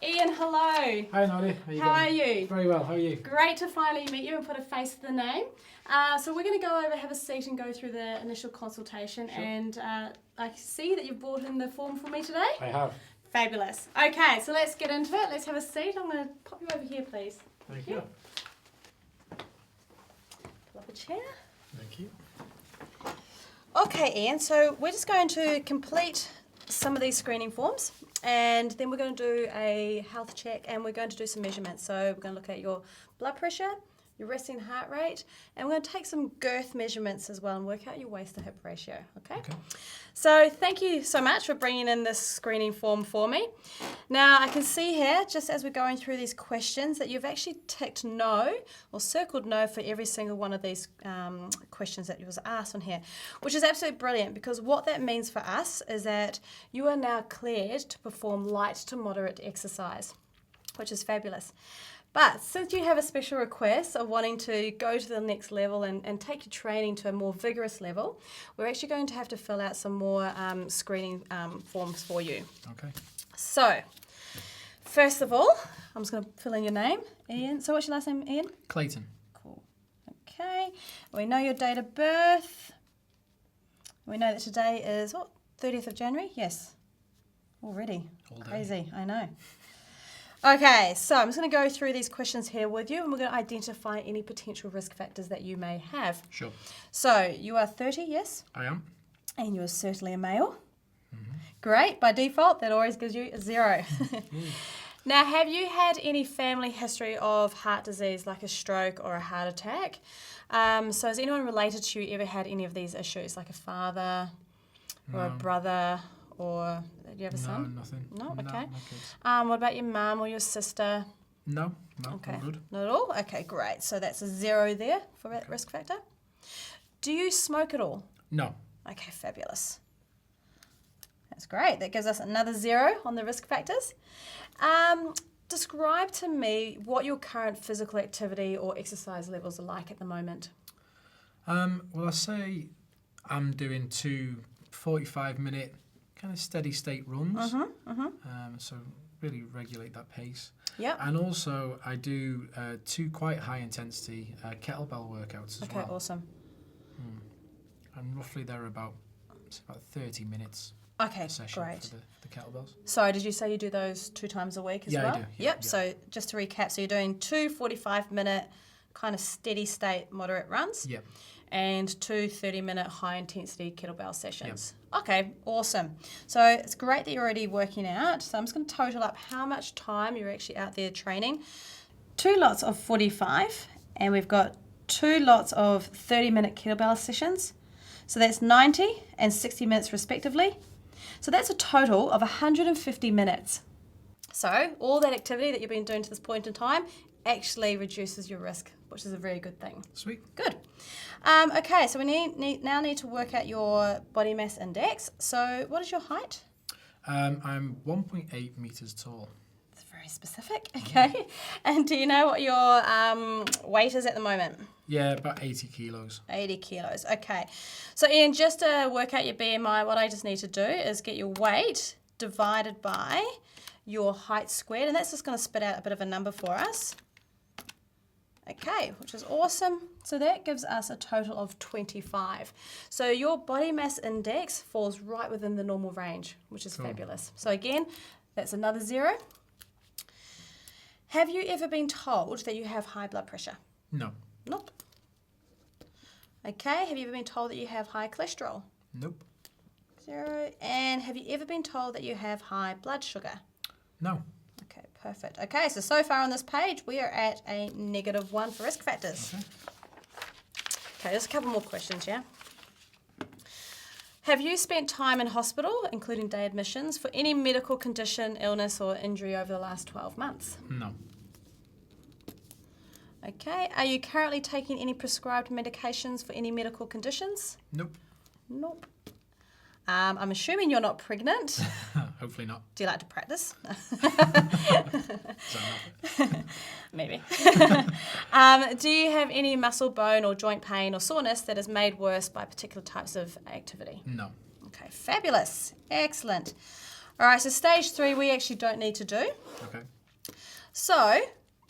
Ian, hello. Hi Noddy, How are you? Very well, how are you? Great to finally meet you and put a face to the name. So we're going to go over, have a seat and go through the initial consultation. Sure. And I see that you've brought in the form for me today. I have. Fabulous. Okay, so let's get into it. Let's have a seat. I'm going to pop you over here, please. Thank you. Pull up a chair. Thank you. Okay, Ian, so we're just going to complete some of these screening forms and then we're going to do a health check and we're going to do some measurements. So we're going to look at your blood pressure, your resting heart rate, and we're going to take some girth measurements as well and work out your waist to hip ratio, okay? So thank you so much for bringing in this screening form for me. Now I can see here, just as we're going through these questions, that you've actually ticked no or circled no for every single one of these questions that you was asked on here, which is absolutely brilliant because what that means for us is that you are now cleared to perform light to moderate exercise, which is fabulous. But since you have a special request of wanting to go to the next level and take your training to a more vigorous level, we're actually going to have to fill out some more screening forms for you. Okay. So, first of all, I'm just going to fill in your name, Ian. So what's your last name, Ian? Clayton. Cool. Okay. We know your date of birth. We know that today is, 30th of January? Yes. Already. All day. Crazy, I know. Okay, so I'm just going to go through these questions here with you and we're going to identify any potential risk factors that you may have. Sure. So, you are 30, yes? I am. And you are certainly a male. Mm-hmm. Great, by default, that always gives you a 0. Now, have you had any family history of heart disease like a stroke or a heart attack? So has anyone related to you ever had any of these issues, like a father or a brother? Or do you have a son? No, nothing. No? Okay. No kids. What about your mum or your sister? No, Okay. all good. Not at all? Okay, great. So that's a 0 there for that risk factor. Do you smoke at all? No. Okay, fabulous. That's great. That gives us another 0 on the risk factors. Describe to me what your current physical activity or exercise levels are like at the moment. Well, I say I'm doing 2 45-minute kind of steady state runs. So really regulate that pace. Yeah. And also I do 2 quite high intensity kettlebell workouts as well. Okay, awesome. And roughly they're about 30 minutes. Okay, Session great. for the kettlebells. So did you say you do those 2 times a week as well? Yeah, I do. Yep. Yeah. So just to recap, so you're doing 2 45-minute kind of steady state moderate runs. Yep. And 2 30-minute high intensity kettlebell sessions. Yep. Okay, awesome. So it's great that you're already working out. So I'm just going to total up how much time you're actually out there training. 2 lots of 45 and we've got 2 lots of 30-minute kettlebell sessions. So that's 90 and 60 minutes respectively. So that's a total of 150 minutes. So all that activity that you've been doing to this point in time actually reduces your risk, which is a very good thing. Sweet. Good. Okay, so we now need to work out your body mass index. So what is your height? I'm 1.8 meters tall. That's very specific. Okay. And do you know what your weight is at the moment? Yeah, about 80 kilos. 80 kilos. Okay. So Ian, just to work out your BMI, what I just need to do is get your weight divided by your height squared, and that's just going to spit out a bit of a number for us. Okay, which is awesome. So that gives us a total of 25. So your body mass index falls right within the normal range, which is fabulous. So again, that's another 0. Have you ever been told that you have high blood pressure? No. Nope. Okay, have you ever been told that you have high cholesterol? Nope. 0. And have you ever been told that you have high blood sugar? No. Okay, perfect. Okay, so far on this page, we are at a -1 for risk factors. Okay, just a couple more questions, yeah? Have you spent time in hospital, including day admissions, for any medical condition, illness, or injury over the last 12 months? No. Okay, are you currently taking any prescribed medications for any medical conditions? Nope. Nope. I'm assuming you're not pregnant. Hopefully not. Do you like to practice? Maybe. Do you have any muscle, bone, or joint pain or soreness that is made worse by particular types of activity? No. Okay, fabulous. Excellent. All right, so stage 3 we actually don't need to do. Okay. So,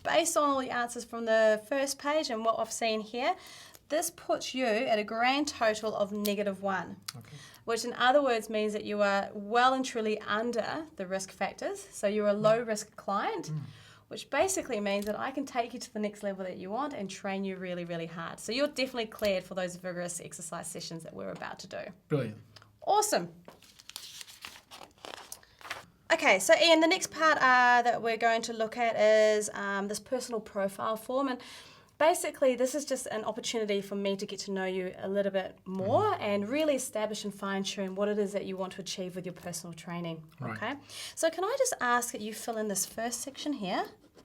based on all the answers from the first page and what I've seen here, this puts you at a grand total of -1. Okay. Which in other words means that you are well and truly under the risk factors. So you're a low risk client, which basically means that I can take you to the next level that you want and train you really, really hard. So you're definitely cleared for those vigorous exercise sessions that we're about to do. Brilliant. Awesome. Okay, so Ian, the next part that we're going to look at is this personal profile form. And basically, this is just an opportunity for me to get to know you a little bit more and really establish and fine-tune what it is that you want to achieve with your personal training, Right. okay? So can I just ask that you fill in this first section here,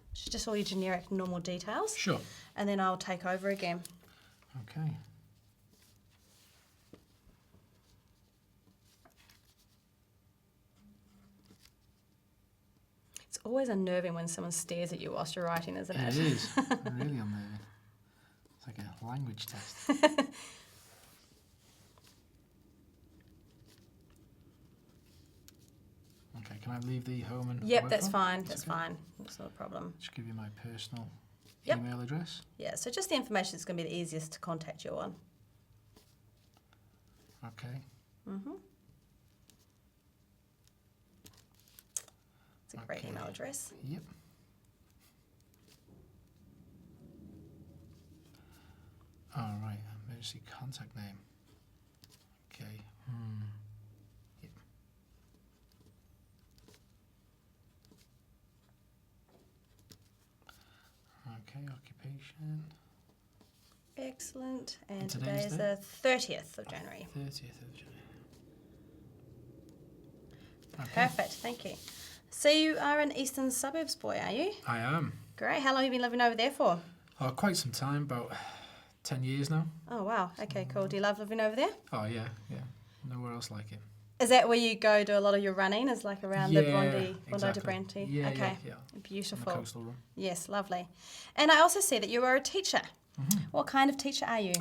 which is just all your generic normal details, Sure. and then I'll take over again. Okay. It's always unnerving when someone stares at you whilst you're writing, isn't It it? is. Really unnerving. It's like a language test. Okay, can I leave the home and Yep, work that's phone? fine. That's That's okay. fine. That's not a problem. Just give you my personal Yep. email address. Yeah, so just the information that's going to be the easiest to contact you on. Okay. It's a great Okay. email address. Yep. All right. Emergency contact name. Okay. Yep. Okay. Occupation. Excellent. And And today today's is the 30th of January. 30th of January. Okay. Perfect, thank you. So you are an eastern suburbs boy, are you? I am. Great. How long have you been living over there for? Oh, quite some time. About 10 years now. Oh, wow. Okay, cool. Do you love living over there? Oh yeah. Yeah. Nowhere else like it. Is that where you go do a lot of your running? Is like around the Yeah, Bondi to exactly. Branty? Yeah, okay. yeah. On the Beautiful. coastal run. Yes, lovely. And I also see that you are a teacher. Mm-hmm. What kind of teacher are you?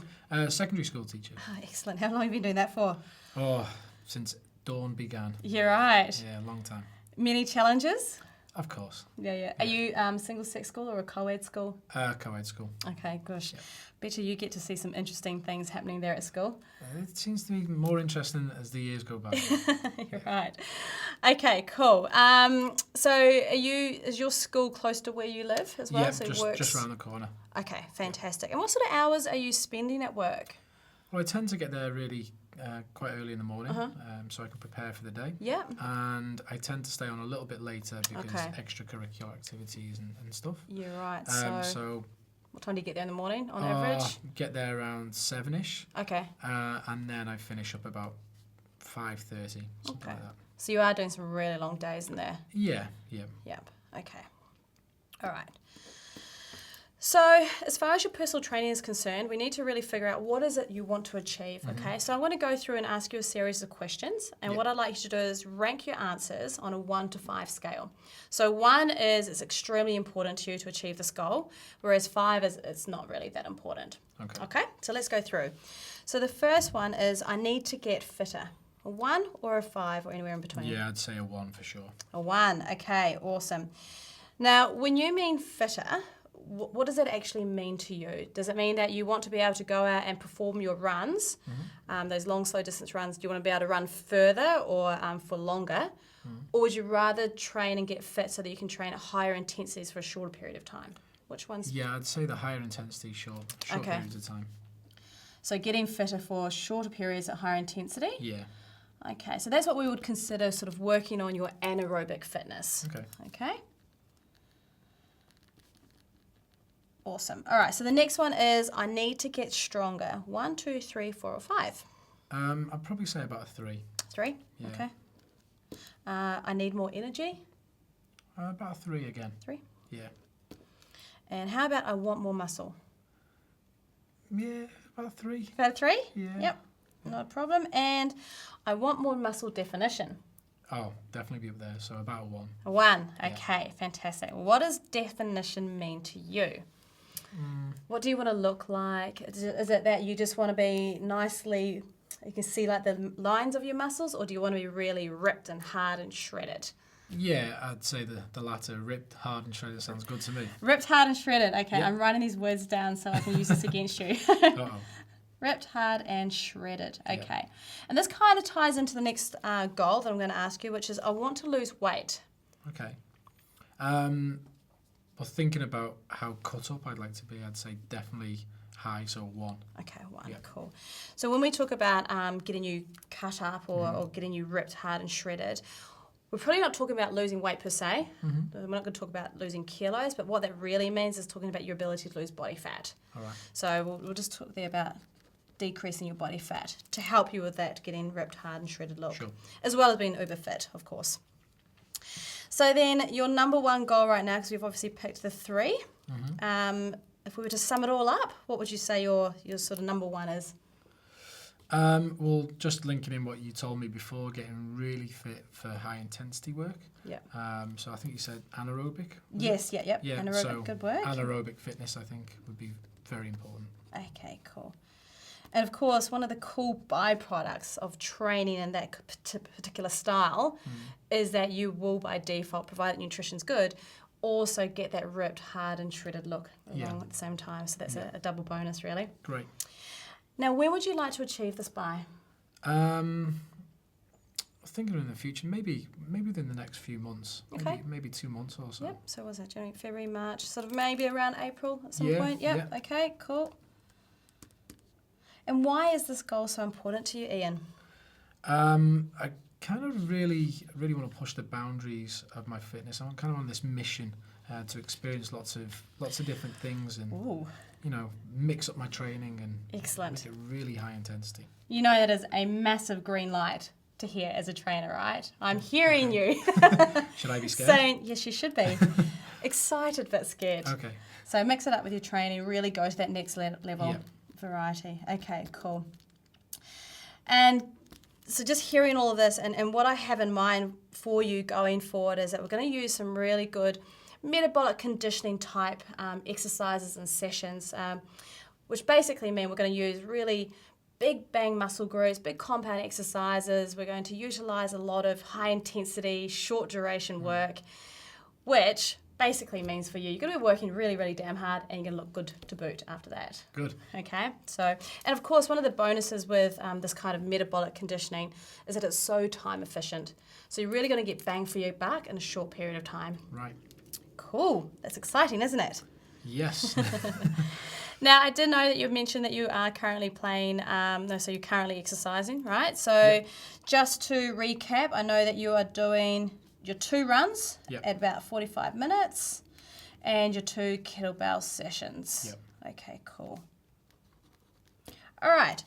Secondary school teacher. Oh, excellent. How long have you been doing that for? Oh, since dawn began. You're right. Yeah, a long time. Many challenges? Of course. Yeah. Are you single-sex school or a co-ed school? Co-ed school. Okay, gosh. Yeah. Bet you get to see some interesting things happening there at school. It seems to be more interesting as the years go by. You're right. Okay, cool. So is your school close to where you live as well? Yeah, So it just, works. just around the corner. Okay, fantastic. And what sort of hours are you spending at work? Well, I tend to get there really quite early in the morning, so I can prepare for the day. Yeah. And I tend to stay on a little bit later because Okay. extracurricular activities and stuff. You're right. So What time do you get there in the morning on average? get there around 7ish, Okay. and then I finish up about 5:30, something Okay. like that. So you are doing some really long days in there. Yeah. Yep. Okay. All right. So as far as your personal training is concerned, we need to really figure out what is it you want to achieve, okay? So I want to go through and ask you a series of questions, and Yep. what I'd like you to do is rank your answers on a 1 to 5 scale. So 1 is it's extremely important to you to achieve this goal, whereas 5 is it's not really that important. Okay. Okay, so let's go through. So the first one is I need to get fitter. A 1 or a 5 or anywhere in between? Yeah, I'd say a 1 for sure. A 1, okay, awesome. Now, when you mean fitter, what does it actually mean to you? Does it mean that you want to be able to go out and perform your runs, those long, slow distance runs? Do you want to be able to run further or for longer? Or would you rather train and get fit so that you can train at higher intensities for a shorter period of time? Which one's... Yeah, I'd say the higher intensity, short Okay. periods of time. So getting fitter for shorter periods at higher intensity? Yeah. Okay, so that's what we would consider sort of working on your anaerobic fitness. Okay. Okay. Awesome. All right, so the next one is I need to get stronger. 1, 2, 3, 4, or 5? I'd probably say about a 3. 3? Yeah. Okay. I need more energy. About a 3 again. 3. Yeah. And how about I want more muscle? Yeah, about a 3. About a 3? Yeah. Yep. Not a problem. And I want more muscle definition. Oh, definitely be up there. So about a 1. A 1. Yeah. Okay, fantastic. What does definition mean to you? What do you want to look like? Is it that you just want to be nicely You can see like the lines of your muscles, or do you want to be really ripped and hard and shredded? Yeah, I'd say the latter, ripped, hard and shredded sounds good to me. Ripped, hard and shredded. Okay, Yep. I'm writing these words down so I can use this against you. Uh-oh. Ripped, hard and shredded. Yep. Okay. And this kind of ties into the next goal that I'm going to ask you, which is I want to lose weight. Okay. Well, thinking about how cut up I'd like to be, I'd say definitely high, so 1. Okay, 1. Yep. Cool. So when we talk about getting you cut up or getting you ripped, hard and shredded, we're probably not talking about losing weight per se. We're not going to talk about losing kilos, but what that really means is talking about your ability to lose body fat. All right. So we'll just talk there about decreasing your body fat to help you with that getting ripped, hard and shredded look, Sure. as well as being uber fit, of course. So then your number 1 goal right now, because we've obviously picked the 3, if we were to sum it all up, what would you say your sort of number 1 is? Well, just linking in what you told me before, getting really fit for high intensity work. Yeah. So I think you said anaerobic. Yes, yeah. Anaerobic, so good work. anaerobic fitness, I think, would be very important. Okay, cool. And of course, one of the cool byproducts of training in that particular style is that you will, by default, provided nutrition's good, also get that ripped, hard and shredded look along at the same time. So that's a double bonus, really. Great. Now, when would you like to achieve this by? Thinking in the future, maybe within the next few months. Okay. Maybe 2 months or so. Yep, so was that January, February, March, sort of maybe around April at some Yeah, point? Yep, yeah. Okay, cool. And why is this goal so important to you, Ian? I kind of really want to push the boundaries of my fitness. I'm kind of on this mission to experience lots of different things and Ooh, mix up my training and excellent. make it really high intensity. You know that is a massive green light to hear as a trainer, right? I'm hearing you Should I be scared? saying, yes, you should be. Excited but scared. Okay. So mix it up with your training, really go to that next level. Yeah. Variety. Okay, cool. And so just hearing all of this and what I have in mind for you going forward is that we're going to use some really good metabolic conditioning type exercises and sessions, which basically mean we're going to use really big bang muscle groups, big compound exercises. We're going to utilize a lot of high intensity, short duration work, which basically means for you, you're going to be working really, really damn hard and you're going to look good to boot after that. Good. Okay, so, and of course, one of the bonuses with this kind of metabolic conditioning is that it's so time efficient. So you're really going to get bang for your buck in a short period of time. Right. Cool, that's exciting, isn't it? Yes. Now, I did know that you mentioned that you are currently playing, so you're currently exercising, right? So just to recap, I know that you are doing your 2 runs at about 45 minutes and your 2 kettlebell sessions. Yep. Okay, cool. All right.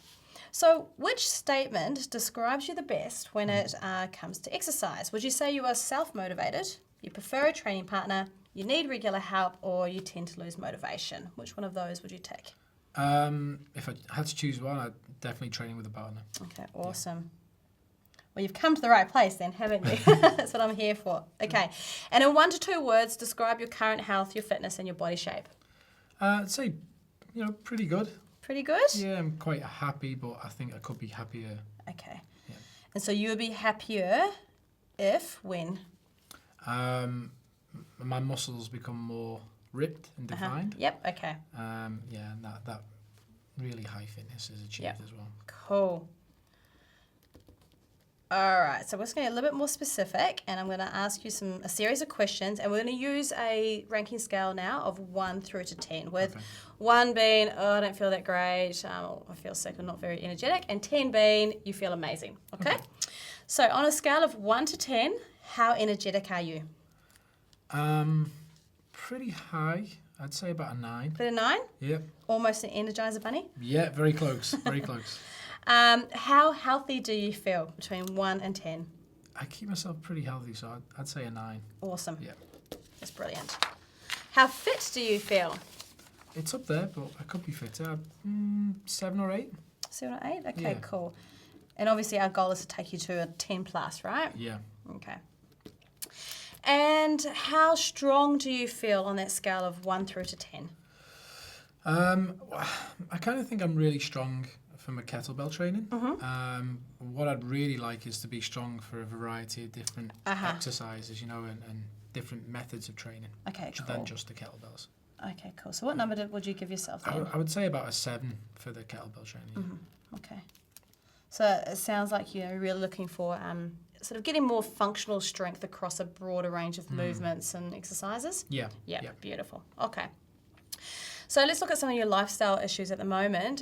So which statement describes you the best when it comes to exercise? Would you say you are self-motivated, you prefer a training partner, you need regular help, or you tend to lose motivation? Which one of those would you take? If I had to choose one, I'd definitely training with a partner. Okay, awesome. Well, you've come to the right place then, haven't you? That's what I'm here for. Okay. And in 1 to 2 words, describe your current health, your fitness, and your body shape. I'd say, pretty good. Pretty good? Yeah, I'm quite happy, but I think I could be happier. Okay. Yeah. And so you would be happier if, when? My muscles become more ripped and defined. Yep, okay. And that really high fitness is achieved as well. Cool. All right, so we're just going to get a little bit more specific, and I'm going to ask you a series of questions, and we're going to use a ranking scale now of 1 through to 10, with 1 being, I don't feel that great, I feel sick, I'm not very energetic, and 10 being, you feel amazing, okay? So on a scale of 1 to 10, how energetic are you? Pretty high. I'd say about a 9. Bit of 9? Yep. Almost an Energizer bunny? Yeah, very close. Very close. How healthy do you feel between 1 and 10? I keep myself pretty healthy, so I'd say a 9. Awesome. Yeah. That's brilliant. How fit do you feel? It's up there, but I could be fitter. 7 or 8. 7 or 8? Okay, Yeah. cool. And obviously our goal is to take you to a 10 plus, right? Yeah. Okay. And how strong do you feel on that scale of 1 through to 10? I kind of think I'm really strong for my kettlebell training. What I'd really like is to be strong for a variety of different exercises, you know, and different methods of training. Okay, cool. Than just the kettlebells. Okay, cool. So what number would you give yourself then? I would say about a 7 for the kettlebell training. Okay. So it sounds like you're really looking for sort of getting more functional strength across a broader range of movements and exercises. Yeah. Beautiful. Okay. So let's look at some of your lifestyle issues at the moment.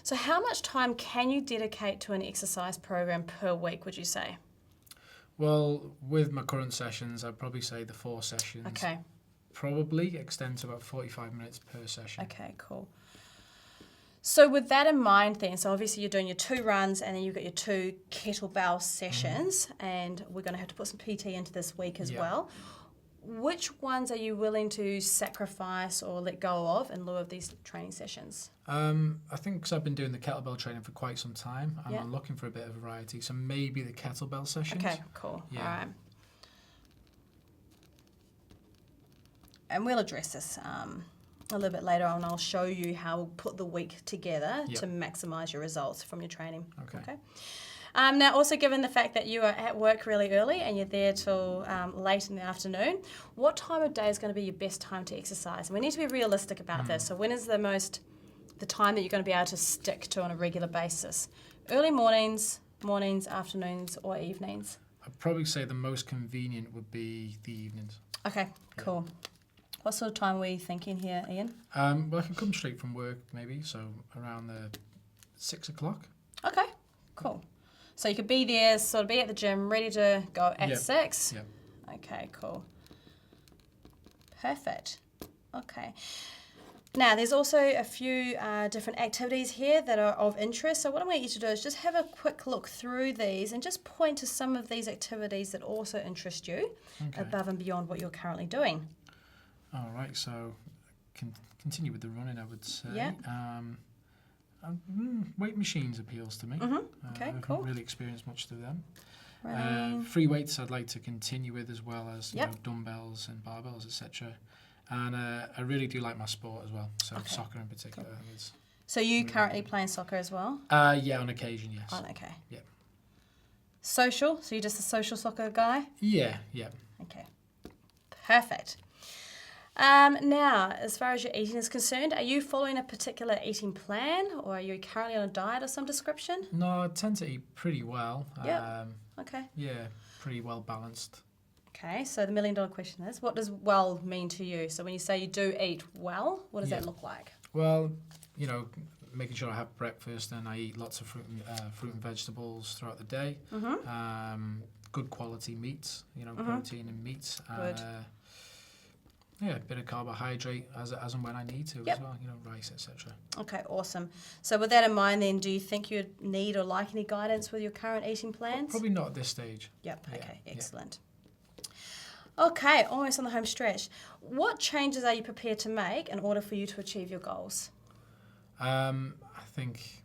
So how much time can you dedicate to an exercise program per week, would you say? Well, with my current sessions, I'd probably say the 4 sessions probably extend to about 45 minutes per session. Okay, cool. So with that in mind then, so obviously you're doing your 2 runs and then you've got your 2 kettlebell sessions, and we're going to have to put some PT into this week as well. Which ones are you willing to sacrifice or let go of in lieu of these training sessions? I think because I've been doing the kettlebell training for quite some time, and I'm looking for a bit of variety, so maybe the kettlebell sessions. Okay, cool. Yeah. All right. And we'll address this a little bit later on. I'll show you how we'll put the week together to maximise your results from your training. Okay. Now, also given the fact that you are at work really early and you're there till late in the afternoon, what time of day is going to be your best time to exercise? And we need to be realistic about this. So when is the time that you're going to be able to stick to on a regular basis? Early mornings, afternoons, or evenings? I'd probably say the most convenient would be the evenings. Okay, cool. What sort of time were you thinking here, Ian? Well, I can come straight from work maybe, so around the 6 o'clock. Okay, cool. So you could be there, sort of be at the gym, ready to go at 6? Yeah. Okay, cool. Perfect. Okay. Now, there's also a few different activities here that are of interest. So what I want you to do is just have a quick look through these and just point to some of these activities that also interest you above and beyond what you're currently doing. All right, so continue with the running, I would say. Yeah. Weight machines appeals to me. Okay, I haven't really experienced much through them. Free weights I'd like to continue with, as well as you know, dumbbells and barbells, etc. And I really do like my sport as well, so soccer in particular. I think it's so you currently playing soccer as well? Yeah, on occasion, yes. Oh, okay. Yeah. Social? So you're just a social soccer guy? Yeah. Okay. Perfect. Now, as far as your eating is concerned, are you following a particular eating plan, or are you currently on a diet of some description? No, I tend to eat pretty well. Yeah. Okay. Yeah, pretty well balanced. Okay, so the $1 million question is, what does well mean to you? So when you say you do eat well, what does that look like? Well, you know, making sure I have breakfast and I eat lots of fruit and vegetables throughout the day. Good quality meats, you know, protein and meats. Good. Yeah, a bit of carbohydrate as and when I need to as well, you know, rice, etc. Okay, awesome. So with that in mind then, do you think you need or like any guidance with your current eating plans? Probably not at this stage. Yep, okay, excellent. Okay, almost on the home stretch. What changes are you prepared to make in order for you to achieve your goals? I think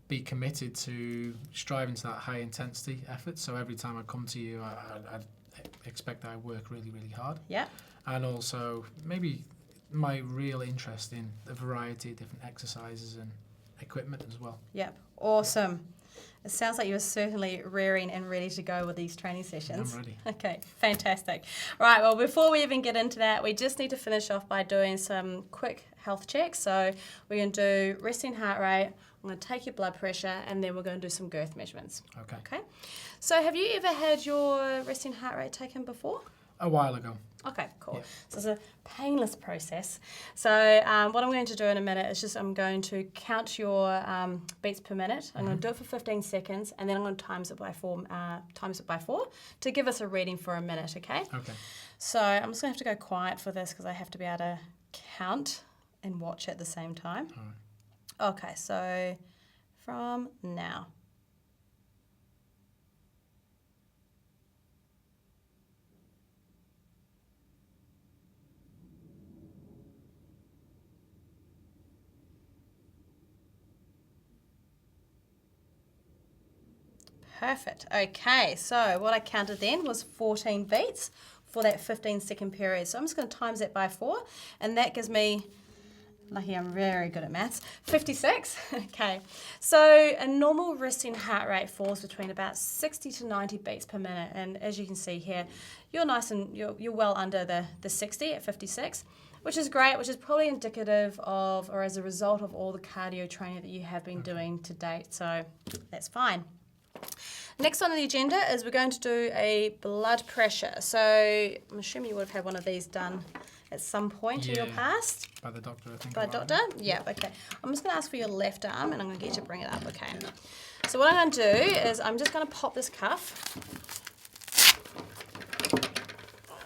be committed to striving to that high intensity effort. So every time I come to you, I expect that I work really, really hard. Yeah. And also maybe my real interest in a variety of different exercises and equipment as well. Yep, awesome. It sounds like you're certainly raring and ready to go with these training sessions. I'm ready. Okay, fantastic. Right, well, before we even get into that, we just need to finish off by doing some quick health checks. So we're going to do resting heart rate, I'm going to take your blood pressure, and then we're going to do some girth measurements. Okay. So have you ever had your resting heart rate taken before? A while ago. Okay, cool. Yeah. So it's a painless process. So what I'm going to do in a minute is just I'm going to count your beats per minute. I'm going to do it for 15 seconds, and then I'm going to times it by four to give us a reading for a minute, okay? Okay. So I'm just going to have to go quiet for this because I have to be able to count and watch at the same time. All right. Okay, so from now. Perfect. Okay, so what I counted then was 14 beats for that 15-second period. So I'm just going to times that by 4, and that gives me Lucky I'm very good at maths. 56. Okay. So a normal resting heart rate falls between about 60 to 90 beats per minute. And as you can see here, you're nice and you're well under the 60 at 56, which is great, which is probably indicative of or as a result of all the cardio training that you have been doing to date. So that's fine. Next on the agenda is we're going to do a blood pressure. So I'm assuming you would have had one of these done at some point in your past. By the doctor, I think. By doctor? Yeah, okay. I'm just going to ask for your left arm and I'm going to get you to bring it up, okay. So what I'm going to do is I'm just going to pop this cuff.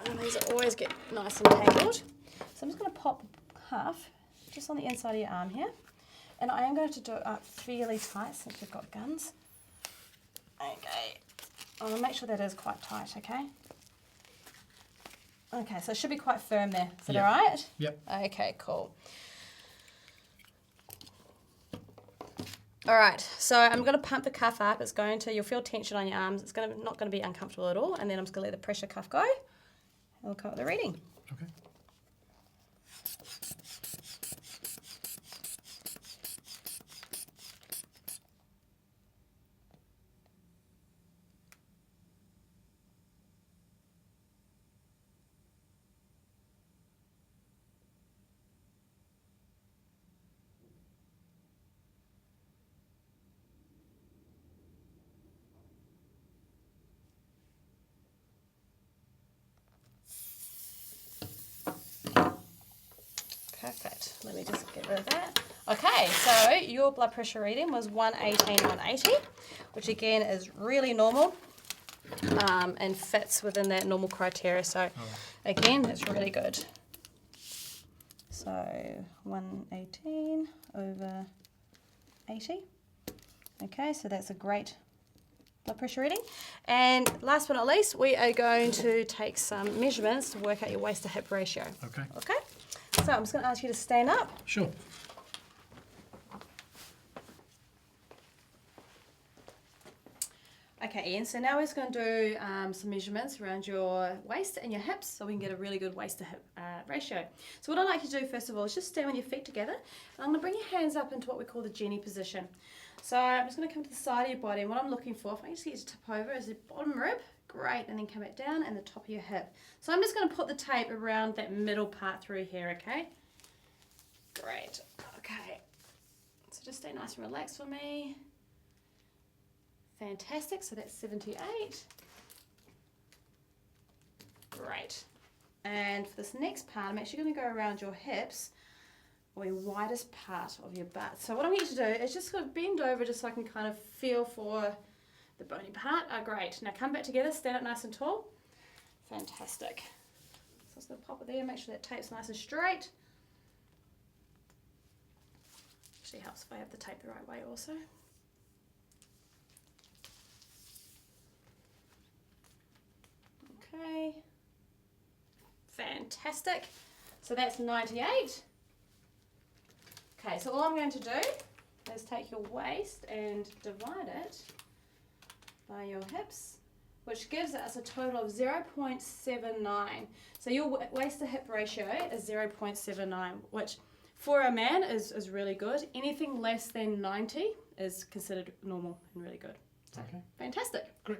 And these always get nice and tangled. So I'm just going to pop the cuff just on the inside of your arm here. And I am going to do it up fairly tight since you've got guns. Okay. I'll make sure that is quite tight, okay? Okay, so it should be quite firm there. Is that all right? Yep. Okay, cool. All right, so I'm going to pump the cuff up. You'll feel tension on your arms. It's not going to be uncomfortable at all. And then I'm just going to let the pressure cuff go. And we'll come up with the reading. Okay. Perfect. Let me just get rid of that. Okay, so your blood pressure reading was 118/180, which again is really normal and fits within that normal criteria. So again, that's really good. So 118/80. Okay, so that's a great blood pressure reading. And last but not least, we are going to take some measurements to work out your waist to hip ratio. Okay. Okay? So I'm just going to ask you to stand up. Sure. Okay, Ian, so now we're just going to do some measurements around your waist and your hips so we can get a really good waist to hip ratio. So what I'd like you to do first of all is just stand with your feet together. And I'm going to bring your hands up into what we call the Jenny position. So I'm just going to come to the side of your body, and what I'm looking for, if I can just get you to tip over, is the bottom rib. Great, and then come back down and the top of your hip. So I'm just going to put the tape around that middle part through here, okay? Great, okay. So just stay nice and relaxed for me. Fantastic, so that's 78. Great. And for this next part, I'm actually going to go around your hips, or your widest part of your butt. So what I'm going to do is just sort of bend over just so I can kind of feel for the bony part. Oh, great. Now come back together, stand up nice and tall. Fantastic. So I'm just going to pop it there, make sure that tape's nice and straight. Actually helps if I have the tape the right way also. Okay. Fantastic. So that's 98. Okay, so all I'm going to do is take your waist and divide it by your hips, which gives us a total of 0.79. So your waist to hip ratio is 0.79, which for a man is really good. Anything less than 90 is considered normal and really good. So, okay. Fantastic. Great.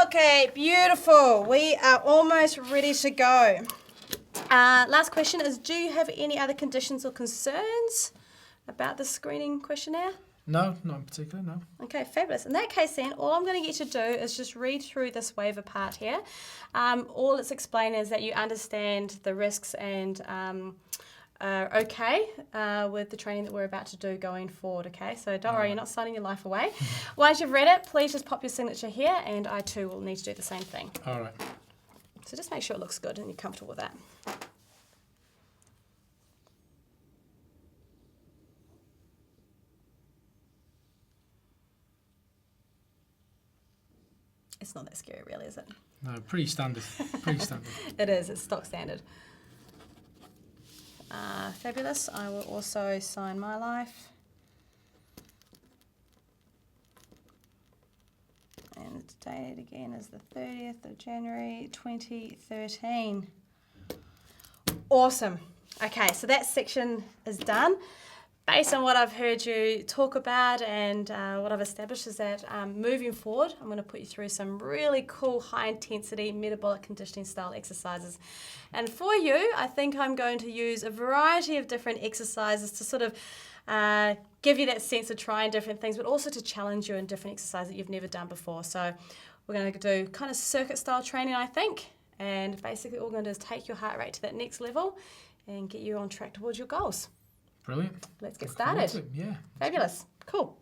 Okay, beautiful. We are almost ready to go. Last question is, do you have any other conditions or concerns about the screening questionnaire? No, not in particular, no. Okay, fabulous. In that case then, all I'm going to get you to do is just read through this waiver part here. All it's explaining is that you understand the risks and are okay with the training that we're about to do going forward, okay? So don't worry, you're not signing your life away. Once you've read it, please just pop your signature here, and I too will need to do the same thing. All right. So just make sure it looks good and you're comfortable with that. It's not that scary really, is it? No, pretty standard. Pretty standard. It is, it's stock standard. Fabulous. I will also sign my life. And the date again is the 30th of January 2013. Awesome. Okay, so that section is done. Based on what I've heard you talk about and what I've established is that moving forward, I'm going to put you through some really cool high-intensity metabolic conditioning style exercises. And for you, I think I'm going to use a variety of different exercises to sort of give you that sense of trying different things, but also to challenge you in different exercises that you've never done before. So we're going to do kind of circuit-style training, I think. And basically all we're going to do is take your heart rate to that next level and get you on track towards your goals. Brilliant. Let's get started. Yeah. Fabulous. Cool.